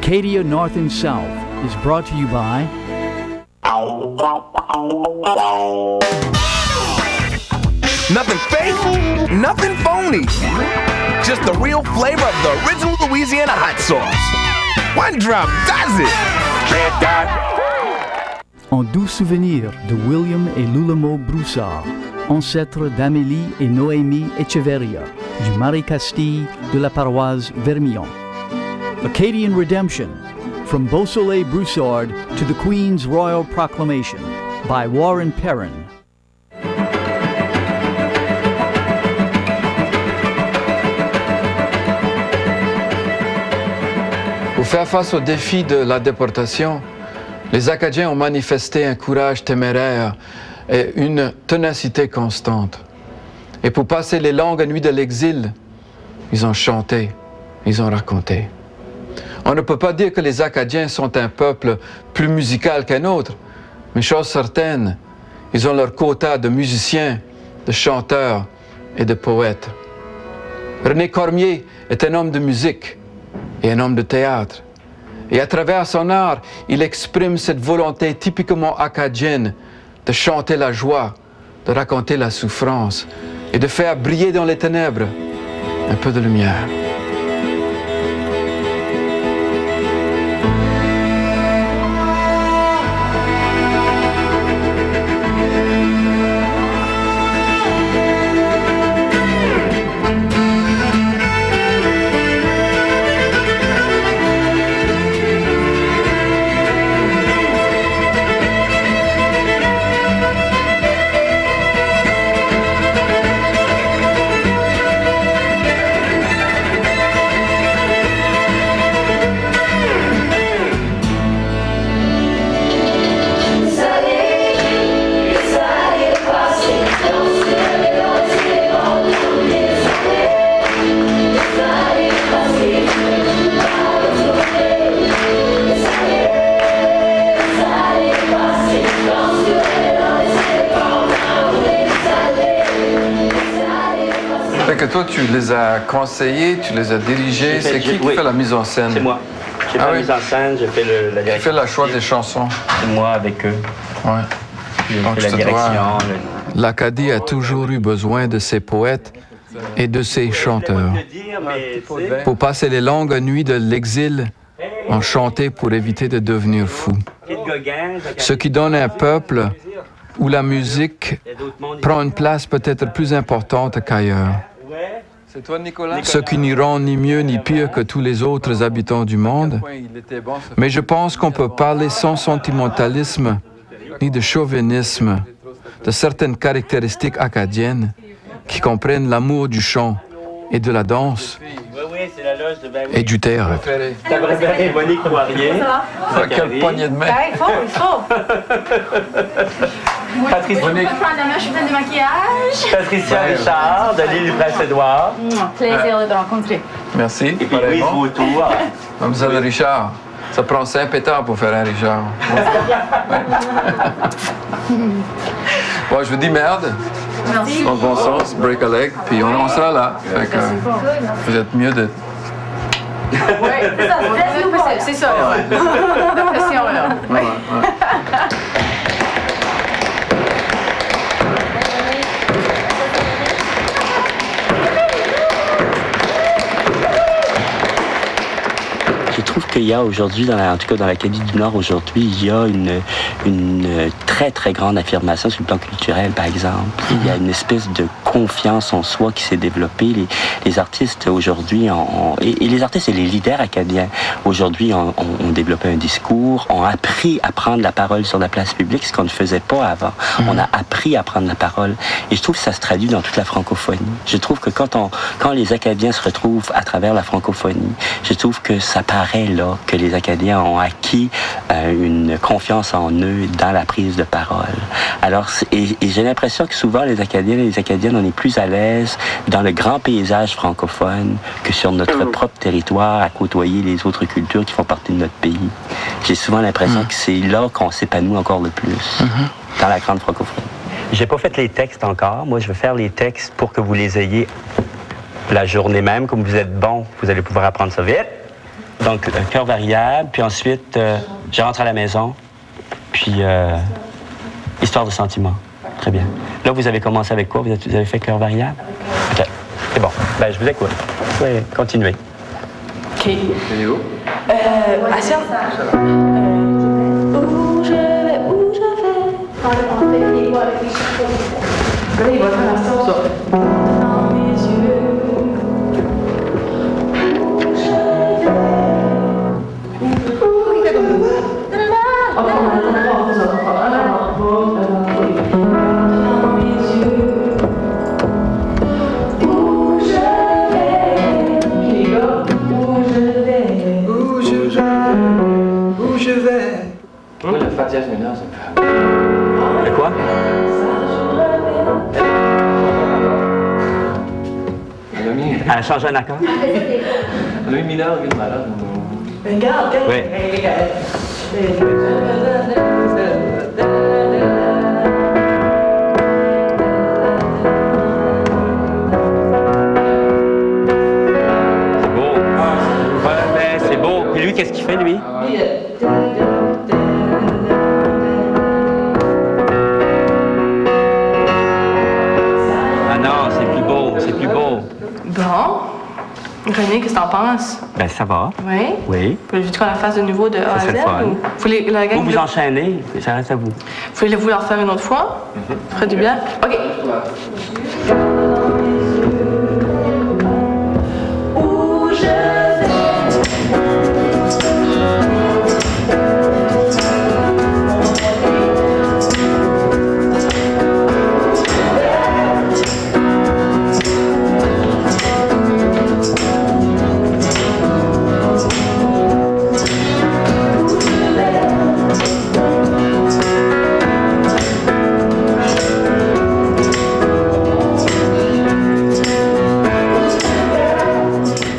Acadia North and South is brought to you by Nothing fake, nothing phony. Just the real flavor of the original Louisiana hot sauce. One drop does it. En doux souvenir de William et Lulemo Broussard, ancêtres d'Amélie et Noémie Echeverria, du Marie-Castille de la paroisse Vermillon. Acadian Redemption, From Beausoleil Broussard to the Queen's Royal Proclamation, by Warren Perrin. Pour faire face au défi de la déportation, les Acadiens ont manifesté un courage téméraire et une ténacité constante. Et pour passer les longues nuits de l'exil, ils ont chanté, ils ont raconté. On ne peut pas dire que les Acadiens sont un peuple plus musical qu'un autre, mais chose certaine, ils ont leur quota de musiciens, de chanteurs et de poètes. René Cormier est un homme de musique et un homme de théâtre. Et à travers son art, il exprime cette volonté typiquement acadienne de chanter la joie, de raconter la souffrance et de faire briller dans les ténèbres un peu de lumière. Fait que toi, tu les as conseillés, tu les as dirigés. C'est qui fait la mise en scène? C'est moi. J'ai fait la mise en scène, j'ai fait la direction. Tu fais le choix des chansons? C'est moi avec eux. Ouais. J'ai Donc, fait la direction. L'Acadie a toujours eu besoin de ses poètes et de ses chanteurs. Pour passer les longues nuits de l'exil, on chantait pour éviter de devenir fou. Ce qui donne un peuple où la musique prend une place peut-être plus importante qu'ailleurs. Ce qui n'y rend ni mieux ni pire que tous les autres habitants du monde. Mais je pense qu'on peut parler sans sentimentalisme ni de chauvinisme de certaines caractéristiques acadiennes qui comprennent l'amour du chant et de la danse et du théâtre. Ta préférée, Monique Poirier. Quelle poignée de main! Il faut. Patricia. Monique. Je suis pleine de maquillage. Patricia Richard, de l'île du Prince-Édouard. Plaisir de te rencontrer. Merci. Et puis Louise Vautour. Mademoiselle Richard. Ça prend 5 pétards pour faire un Richard. Bon, je vous dis merde. Merci. Dans le bon sens, break a leg, puis on sera là. Fait que, vous êtes mieux de... Oui, c'est ça. La pression, là. Ouais. Je trouve qu'il y a aujourd'hui, en tout cas dans l'Acadie du Nord aujourd'hui, il y a une très, très grande affirmation sur le plan culturel, par exemple. Il y a une espèce de confiance en soi qui s'est développée. Les artistes aujourd'hui, et les artistes et les leaders acadiens aujourd'hui ont développé un discours, ont appris à prendre la parole sur la place publique, ce qu'on ne faisait pas avant. On a appris à prendre la parole. Et je trouve que ça se traduit dans toute la francophonie. Je trouve que quand les Acadiens se retrouvent à travers la francophonie, je trouve que ça paraît là que les Acadiens ont acquis une confiance en eux dans la prise de parole. Alors, et j'ai l'impression que souvent les Acadiens et les Acadiennes, on est plus à l'aise dans le grand paysage francophone que sur notre propre territoire à côtoyer les autres cultures qui font partie de notre pays. J'ai souvent l'impression que c'est là qu'on s'épanouit encore le plus, dans la grande francophonie. J'ai pas fait les textes encore. Moi, je vais faire les textes pour que vous les ayez la journée même. Comme vous êtes bon, vous allez pouvoir apprendre ça vite. Donc, chœur variable, puis ensuite, je rentre à la maison, puis histoire de sentiment. Très bien. Là, vous avez commencé avec quoi? Vous avez fait chœur variable? OK. C'est bon. Ben, je vous écoute. Oui, continuez. OK. Assia. Où je vais, où je vais. Là, il va faire ça. Dans mes yeux. Le fa dièse mineur, ça me fait. De quoi? Elle a changé un accord? Le mineur, oui, malade. Regarde, Oui. C'est beau. Ouais, ben, c'est beau. Et lui, qu'est-ce qu'il fait, lui? Ah non, c'est plus beau, c'est plus beau. Bon. René, qu'est-ce que t'en penses? Ben, ça va. Oui? Oui. Voulez-vous qu'on la fasse de nouveau de A à Z? serait le fun. Ou voulez la gang Vous vous enchaînez, ça reste à vous. Voulez-vous la refaire une autre fois? Ça ferait du bien? OK. Où je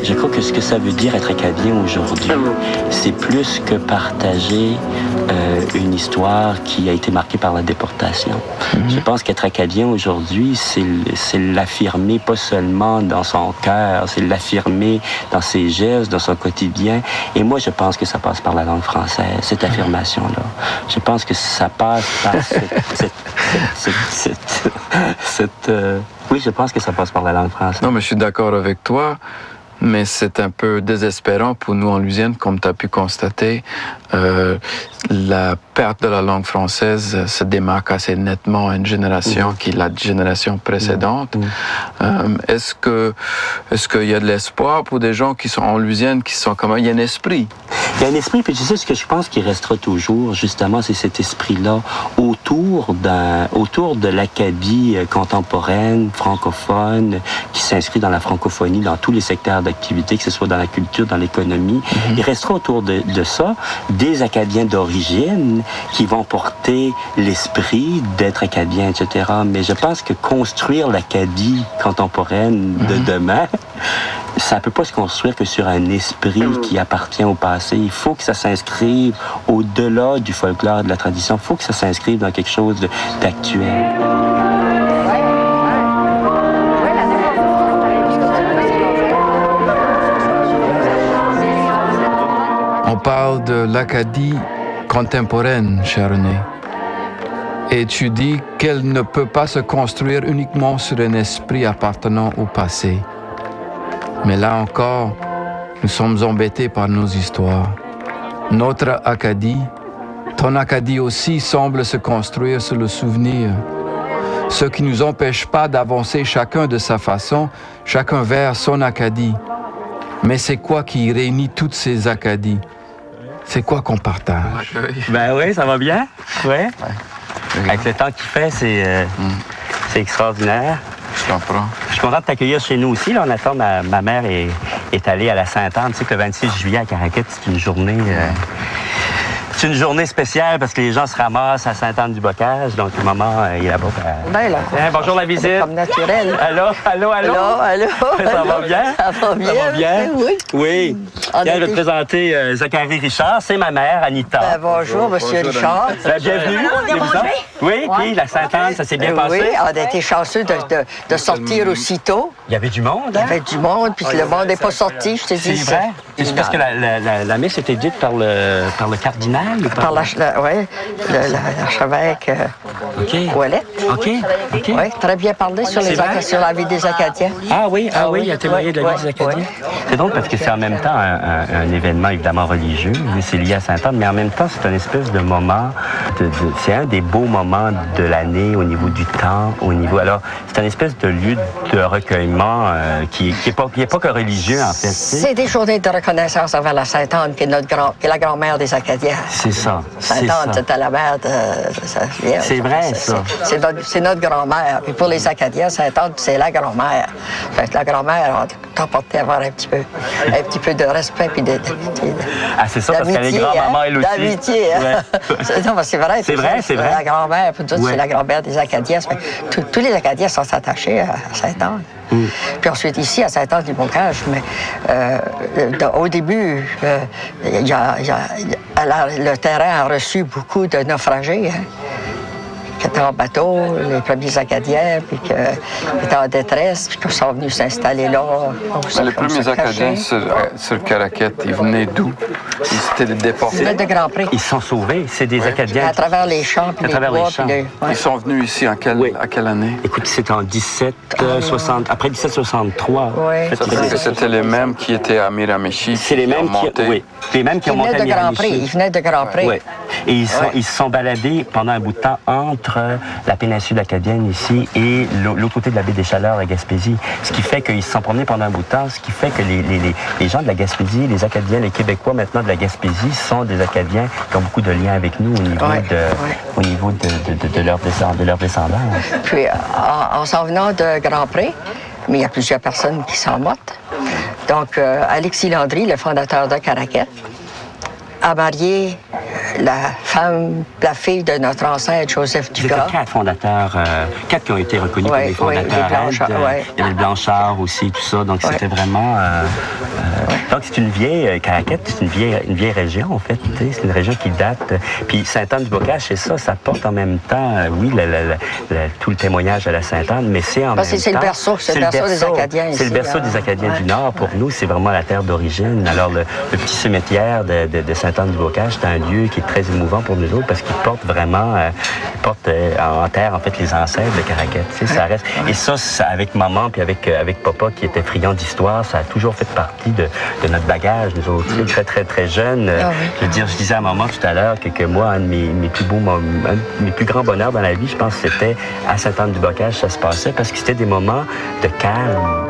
Je crois que ce que ça veut dire être acadien aujourd'hui, c'est plus que partager une histoire qui a été marquée par la déportation. Je pense qu'être acadien aujourd'hui, c'est l'affirmer pas seulement dans son cœur, c'est l'affirmer dans ses gestes, dans son quotidien. Et moi, je pense que ça passe par la langue française, cette affirmation-là. Je pense que ça passe par oui, je pense que ça passe par la langue française. Non, mais je suis d'accord avec toi. Mais c'est un peu désespérant pour nous en Louisiane, comme tu as pu constater. La perte de la langue française se démarque assez nettement à une génération qui est la génération précédente. Est-ce qu'il y a de l'espoir pour des gens qui sont en Louisiane, qui sont comme... Il y a un esprit. Il y a un esprit, puis tu sais, ce que je pense qui restera toujours, justement, c'est cet esprit-là autour de l'Acadie contemporaine, francophone, qui s'inscrit dans la francophonie, dans tous les secteurs d'activité, que ce soit dans la culture, dans l'économie. Il restera autour de ça des Acadiens d'origine qui vont porter l'esprit d'être Acadiens, etc. Mais je pense que construire l'Acadie contemporaine de demain, ça ne peut pas se construire que sur un esprit qui appartient au passé. Il faut que ça s'inscrive au-delà du folklore, de la tradition. Il faut que ça s'inscrive dans quelque chose d'actuel. On parle de l'Acadie contemporaine, cher René. Et tu dis qu'elle ne peut pas se construire uniquement sur un esprit appartenant au passé. Mais là encore, nous sommes embêtés par nos histoires. Notre Acadie, ton Acadie aussi, semble se construire sur le souvenir. Ce qui ne nous empêche pas d'avancer chacun de sa façon, chacun vers son Acadie. Mais c'est quoi qui réunit toutes ces Acadies? C'est quoi qu'on partage? Ben oui, ça va bien. Oui. Avec le temps qu'il fait, c'est extraordinaire. Je comprends. Je suis content de t'accueillir chez nous aussi. Là, on attend, ma mère est allée à la Sainte-Anne. Tu sais que le 26 juillet à Caraquette, c'est une journée C'est une journée spéciale parce que les gens se ramassent à Sainte-Anne-du-Bocage. Donc, le moment est là-bas. Ben là. Bonjour la visite. Comme naturel. Allô? Allô? Ça va bien? Ça va bien? Ça va bien? Oui. Oui. On Viens, a je vais des- te présenter Zachary Richard. C'est ma mère, Anita. Ben, bonjour, Monsieur Richard. Bienvenue. Oui, puis la Sainte-Anne, ça s'est bien passé? Oui, on a été chanceux de sortir aussitôt. Il y avait du monde, Il y hein? avait du monde, puis le monde n'est pas sorti, je te dis. C'est vrai? C'est parce que la messe était dite par le cardinal? Ou Par l'archevêque OK. Ouellette. OK. Oui, très bien parlé sur, C'est vrai? sur la vie des Acadiens. Ah oui, il a témoigné de la vie des oui. Acadiens. C'est drôle parce que c'est en même temps un événement évidemment religieux, oui, c'est lié à Sainte-Anne, mais en même temps, c'est un espèce de moment, c'est un des beaux moments de l'année au niveau du temps, alors, c'est un espèce de lieu de recueillement qui est pas que religieux, en fait. C'est des journées de reconnaissance envers la Sainte-Anne, qui est la grand-mère des Acadiens. C'est ça, Sainte-Anne, c'était la mère de... C'est vrai, ça. C'est notre grand-mère. Puis pour les Acadiens, Sainte-Anne, c'est la grand-mère. Fait que la grand-mère, on t'a porté à avoir un petit peu de respect puis d'amitié. Ah, c'est ça, parce qu'elle est grand-maman, elle aussi. D'amitié, hein? Ouais. Non, mais c'est vrai. C'est vrai. La grand-mère, pour nous, Ouais. c'est la grand-mère des Acadiens. Ça fait que tous les Acadiens sont attachés à Sainte-Anne. Puis ensuite, ici, à Sainte-Anne-du-Bocage, mais au début, le terrain a reçu beaucoup de naufragés, hein, qui étaient en bateau, les premiers Acadiens, puis qui étaient en détresse, puis qui sont venus s'installer là. Les premiers Acadiens sur Caraquet, ils venaient d'où? C'était des Ils déportés. venaient de Grand Prix. Ils se sont sauvés, c'est des Acadiens. À travers les champs, puis À les travers les bois, champs. puis ouais. Ils sont venus ici à quelle année? Écoute, c'est en 1760, après 1763. Oui. Ça veut dire que c'était les mêmes qui étaient à Miramichi. C'est les mêmes qui ont monté à Ils venaient de Grand Miramichi. Prix. Ils venaient de Grand Prix. Oui. Et ils se sont baladés pendant un bout de temps entre la péninsule acadienne ici et l'autre côté de la baie des Chaleurs à Gaspésie. Ce qui fait qu'ils se sont promenés pendant un bout de temps, ce qui fait que les gens de la Gaspésie, les Acadiens, les Québécois maintenant de la Gaspésie sont des Acadiens qui ont beaucoup de liens avec nous au niveau de leur descendance. Puis, en s'en venant de Grand Prix, mais il y a plusieurs personnes qui s'en motent. Donc, Alexis Landry, le fondateur de Caraquet, a marié la fille de notre ancêtre, Joseph C'était Dugras. 4 fondateurs, 4 qui ont été reconnus comme Ouais, des fondateurs. ouais, les Blanchard, ouais. Il y avait le Blanchard aussi, tout ça. Donc, c'était vraiment... Donc, c'est une vieille... Caraquet, c'est une vieille région, en fait. Tu sais, c'est une région qui date... Puis Sainte-Anne-du-Bocage, c'est ça porte en même temps, oui, tout le témoignage de la Sainte-Anne, mais c'est en même temps... C'est le berceau des Acadiens ici. C'est le berceau des Acadiens du Nord. Pour nous, c'est vraiment la terre d'origine. Alors, le petit cimetière de Sainte-Anne-du-Bocage, c'est un lieu qui est très émouvant pour nous autres parce qu'il porte vraiment en terre, en fait, les ancêtres de Caraquet. Tu sais, ça reste... Et ça, avec maman puis avec papa qui était friand d'histoire, ça a toujours fait partie de notre bagage, nous autres. Tu sais, très, très, très jeunes. Je veux dire, je disais à maman tout à l'heure que moi, un de mes plus grands bonheurs dans la vie, je pense que c'était à Sainte-Anne-du-Bocage, ça se passait parce que c'était des moments de calme.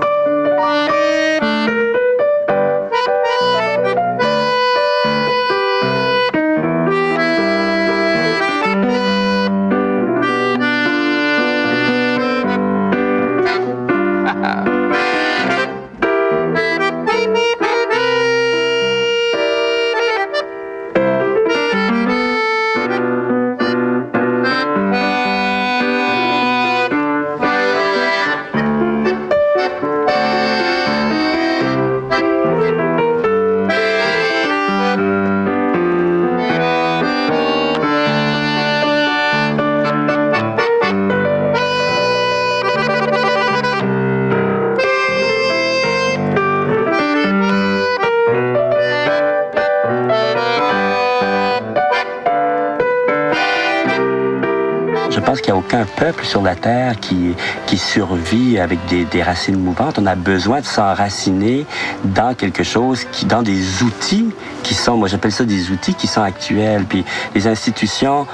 Je pense qu'il n'y a aucun peuple sur la Terre qui survit avec des racines mouvantes. On a besoin de s'enraciner dans quelque chose, dans des outils qui sont, moi j'appelle ça des outils qui sont actuels. Puis les institutions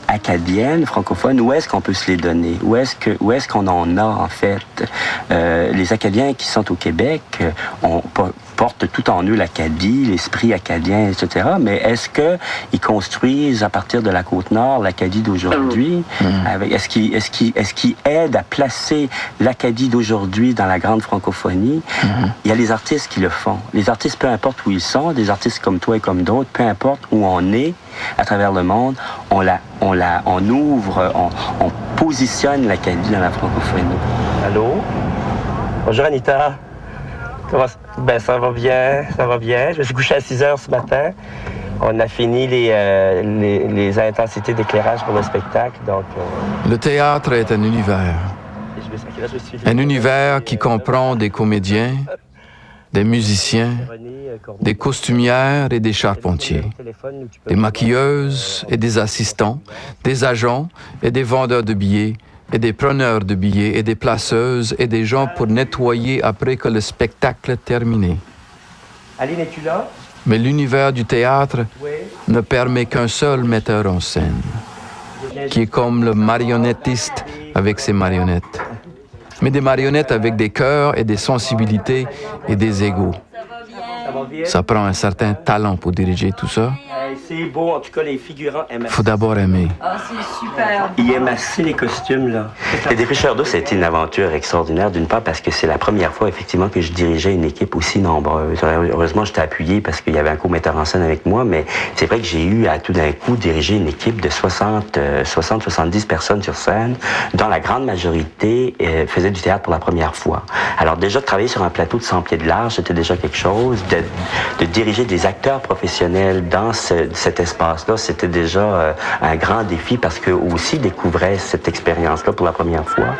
acadiennes, francophones, où est-ce qu'on peut se les donner? Où est-ce qu'on en a, en fait? Les Acadiens qui sont au Québec ont portent tout en eux l'Acadie, l'esprit acadien, etc. Mais est-ce qu'ils construisent à partir de la Côte-Nord l'Acadie d'aujourd'hui? Est-ce qu'ils aident à placer l'Acadie d'aujourd'hui dans la grande francophonie? Il y a les artistes qui le font. Les artistes, peu importe où ils sont, des artistes comme toi et comme d'autres, peu importe où on est à travers le monde, on ouvre, on positionne l'Acadie dans la francophonie. Allô? Bonjour Anita. Ben, ça va bien. Je me suis couché à 6 heures ce matin. On a fini les intensités d'éclairage pour le spectacle, donc... Le théâtre est un univers. Un univers qui comprend des comédiens, des musiciens, des costumières et des charpentiers, des maquilleuses et des assistants, des agents et des vendeurs de billets, et des preneurs de billets et des placeuses et des gens pour nettoyer après que le spectacle est terminé. Aline, es-tu là? Mais l'univers du théâtre ne permet qu'un seul metteur en scène, qui est comme le marionnettiste avec ses marionnettes. Mais des marionnettes avec des cœurs et des sensibilités et des égos. Ça prend un certain talent pour diriger tout ça. C'est beau, en tout cas, les figurants aiment. Faut d'abord aimer. Ah, c'est super. Ils aiment assez les costumes, là. Les Dépêcheurs d'eau, ça a été une aventure extraordinaire, d'une part parce que c'est la première fois, effectivement, que je dirigeais une équipe aussi nombreuse. Heureusement, j'étais appuyé parce qu'il y avait un co-metteur en scène avec moi, mais c'est vrai que j'ai eu à tout d'un coup diriger une équipe de 70 personnes sur scène, dont la grande majorité faisait du théâtre pour la première fois. Alors déjà, de travailler sur un plateau de 100 pieds de large, c'était déjà quelque chose. De diriger des acteurs professionnels dans cet espace-là, c'était déjà un grand défi parce qu'eux aussi découvraient cette expérience-là pour la première fois.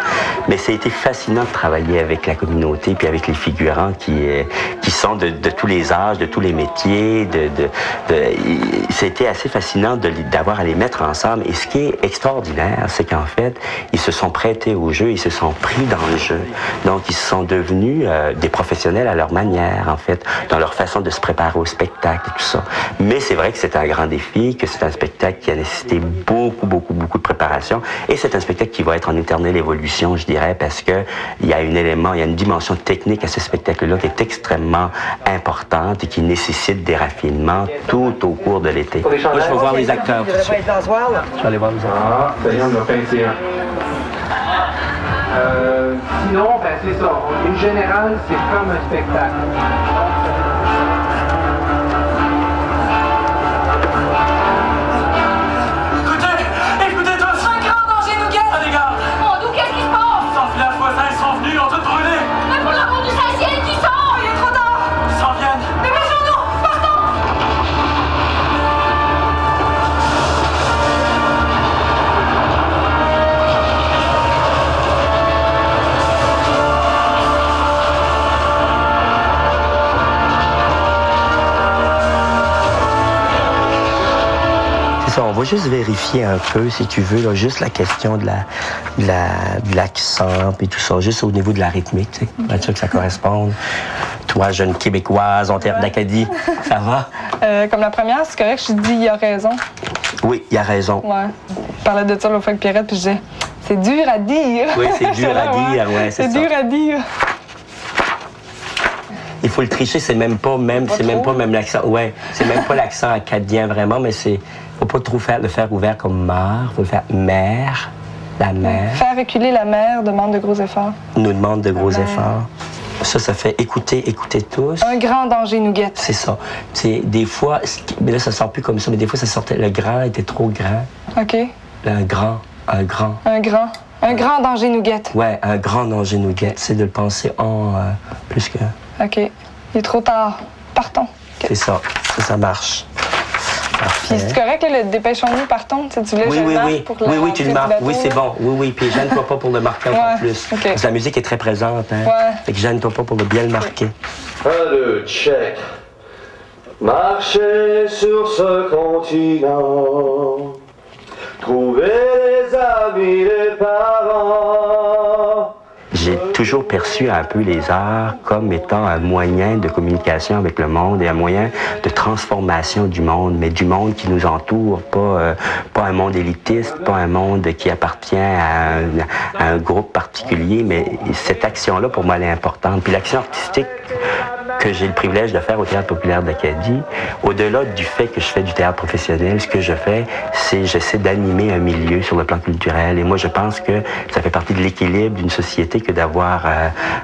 Mais ça a été fascinant de travailler avec la communauté puis avec les figurants qui sont de tous les âges, de tous les métiers. C'était assez fascinant d'avoir à les mettre ensemble. Et ce qui est extraordinaire, c'est qu'en fait, ils se sont prêtés au jeu, ils se sont pris dans le jeu. Donc, ils sont devenus des professionnels à leur manière, en fait, dans leur façon de se préparer au spectacle et tout ça. Mais c'est vrai que c'est un grand défi, que c'est un spectacle qui a nécessité beaucoup de préparation. Et c'est un spectacle qui va être en éternelle évolution, je dirais, parce que il y a une dimension technique à ce spectacle-là qui est extrêmement importante et qui nécessite des raffinements tout au cours de l'été. Moi, je vais voir les acteurs. Je vais aller voir les acteurs. Ah, ça y est, on a fait un. Sinon, ben c'est ça. Une générale, c'est comme un spectacle. Écoutez, tous! Un grand danger nous guette! Ah, les gars! Mon Dieu, qu'est-ce qui se passe? Sans filages voisins, ils sont venus, ils ont tout brûlé! Mais pour l'amour du Saint-Ciel, qui sont? Il est trop tard! Ils s'en viennent! Dépêchons-nous! Partons! On va juste vérifier un peu, si tu veux, là, juste la question de l'accent et tout ça, juste au niveau de la rythmique, tu sais, pour être sûr que ça corresponde. Toi, jeune Québécoise, en termes d'Acadie, ça va? Comme la première, c'est correct, je dis il a raison. Oui, il a raison. Ouais. Je parlais de ça l'autre fois avec Pierrette, puis je disais, c'est dur à dire. Oui, c'est dur à dire, ouais, c'est ça. C'est dur à dire. Il faut le tricher, c'est même pas l'accent. Ouais, c'est même pas l'accent acadien vraiment, mais faut pas trop le faire ouvert comme mère, faut le faire mère, la mère. Faire reculer la mère demande de gros efforts. Nous demande de gros efforts. Ça fait écouter tous. Un grand danger nous guette. C'est ça. C'est des fois, mais là ça sort plus comme ça, mais des fois ça sortait. Le grand était trop grand. OK. Un grand. Un grand danger nous guette. Ouais, un grand danger nous guette. C'est de le penser en plus que. OK. Il est trop tard. Partons. C'est ça. Ça marche. Puis c'est correct, là, le dépêchons-nous, partons. Tu voulais que je le marque pour Oui, tu le marques. Oui, c'est bon. Oui. Puis gêne-toi pas pour le marquer encore plus. Okay. Parce que la musique est très présente. Hein? Ouais. Fait que gêne-toi pas pour le bien le marquer. Le check. Marcher sur ce continent. Trouver les amis, les parents. toujours perçu un peu les arts comme étant un moyen de communication avec le monde et un moyen de transformation du monde, mais du monde qui nous entoure, pas un monde élitiste, pas un monde qui appartient à un groupe particulier, mais cette action-là, pour moi, elle est importante. Puis l'action artistique que j'ai le privilège de faire au Théâtre populaire d'Acadie, au-delà du fait que je fais du théâtre professionnel, ce que je fais, c'est j'essaie d'animer un milieu sur le plan culturel. Et moi, je pense que ça fait partie de l'équilibre d'une société que d'avoir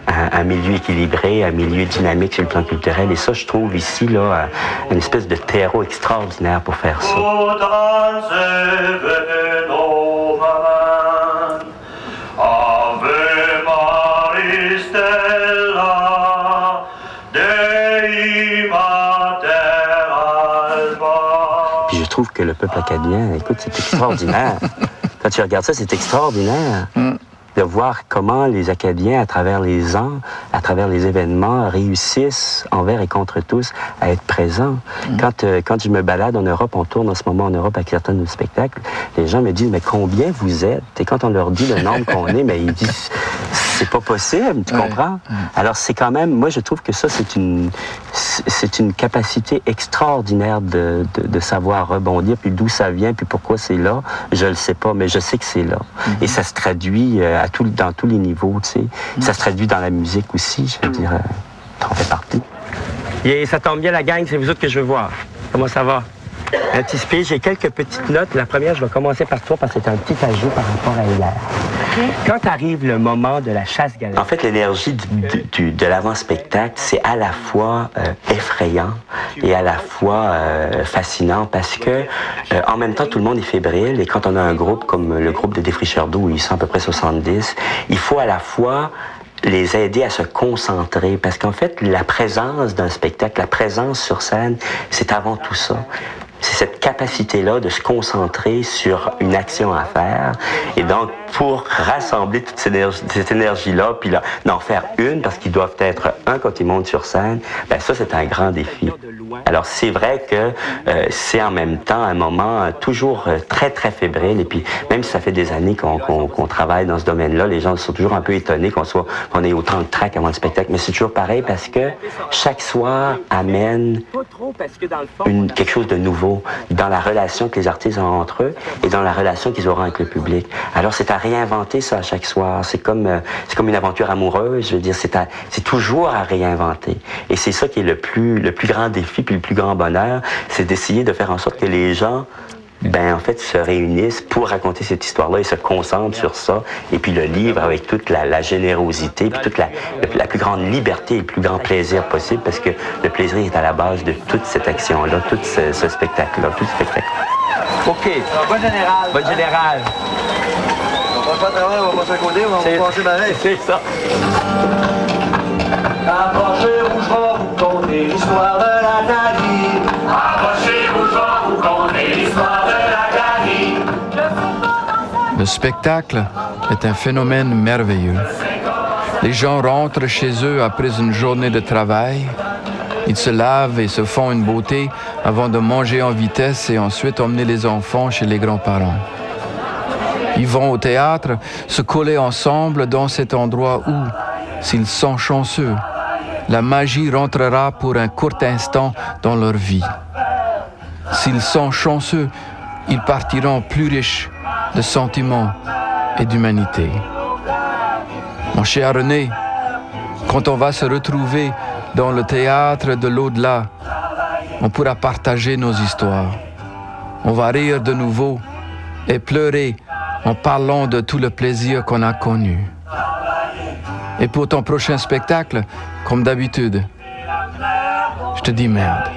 un milieu équilibré, un milieu dynamique sur le plan culturel. Et ça, je trouve ici, là, une espèce de terreau extraordinaire pour faire ça. Puis je trouve que le peuple acadien, écoute, c'est extraordinaire. Quand tu regardes ça, c'est extraordinaire de voir comment les Acadiens, à travers les ans, à travers les événements, réussissent envers et contre tous à être présents. Quand je me balade en Europe, on tourne en ce moment en Europe avec certains de nos spectacles, les gens me disent, mais combien vous êtes? Et quand on leur dit le nombre qu'on est, mais ils disent, c'est pas possible, tu comprends? Alors c'est quand même, moi je trouve que ça, c'est une capacité extraordinaire de savoir rebondir, puis d'où ça vient, puis pourquoi c'est là, je le sais pas, mais je sais que c'est là. Et ça se traduit dans tous les niveaux, tu sais. Ça se traduit dans la musique aussi, je veux dire, on fait partie. Et ça tombe bien, la gang, c'est vous autres que je veux voir. Comment ça va? Un petit speech, j'ai quelques petites notes. La première, je vais commencer par toi parce que c'est un petit ajout par rapport à hier. Quand arrive le moment de la chasse galerie. En fait, l'énergie de l'avant-spectacle, c'est à la fois effrayant et à la fois fascinant parce que en même temps, tout le monde est fébrile et quand on a un groupe comme le groupe de Défricheurs d'eau, où ils sont à peu près 70, il faut à la fois les aider à se concentrer parce qu'en fait, la présence d'un spectacle, la présence sur scène, c'est avant tout ça. C'est cette capacité-là de se concentrer sur une action à faire. Et donc, pour rassembler toute cette énergie-là, puis là, d'en faire une, parce qu'ils doivent être un quand ils montent sur scène, ben ça, c'est un grand défi. Alors, c'est vrai que c'est en même temps un moment toujours très, très fébrile. Et puis, même si ça fait des années qu'on travaille dans ce domaine-là, les gens sont toujours un peu étonnés qu'on ait autant de trac avant le spectacle. Mais c'est toujours pareil parce que chaque soir amène quelque chose de nouveau dans la relation que les artistes ont entre eux et dans la relation qu'ils auront avec le public. Alors, c'est à réinventer ça à chaque soir. C'est comme une aventure amoureuse. Je veux dire, c'est toujours à réinventer. Et c'est ça qui est le plus grand défi puis le plus grand bonheur, c'est d'essayer de faire en sorte que les gens en fait, se réunissent pour raconter cette histoire-là et se concentrent sur ça. Et puis le livre avec toute la générosité, puis toute la plus grande liberté et le plus grand plaisir possible, parce que le plaisir est à la base de toute cette action-là, tout ce spectacle-là, tout le spectacle. OK. Bonne générale. Bonne générale. On va pas travailler, on va passer à côté, on va passer pareil. C'est ça. Approchez-vous, je vais vous conter l'histoire de l'Acadie. Approchez-vous, je vais vous conter l'histoire de l'Acadie. Le spectacle est un phénomène merveilleux. Les gens rentrent chez eux après une journée de travail. Ils se lavent et se font une beauté avant de manger en vitesse et ensuite emmener les enfants chez les grands-parents. Ils vont au théâtre se coller ensemble dans cet endroit où, s'ils sont chanceux, la magie rentrera pour un court instant dans leur vie. S'ils sont chanceux, ils partiront plus riches de sentiments et d'humanité. Mon cher René, quand on va se retrouver dans le théâtre de l'au-delà, on pourra partager nos histoires. On va rire de nouveau et pleurer en parlant de tout le plaisir qu'on a connu. Et pour ton prochain spectacle, comme d'habitude, je te dis merde.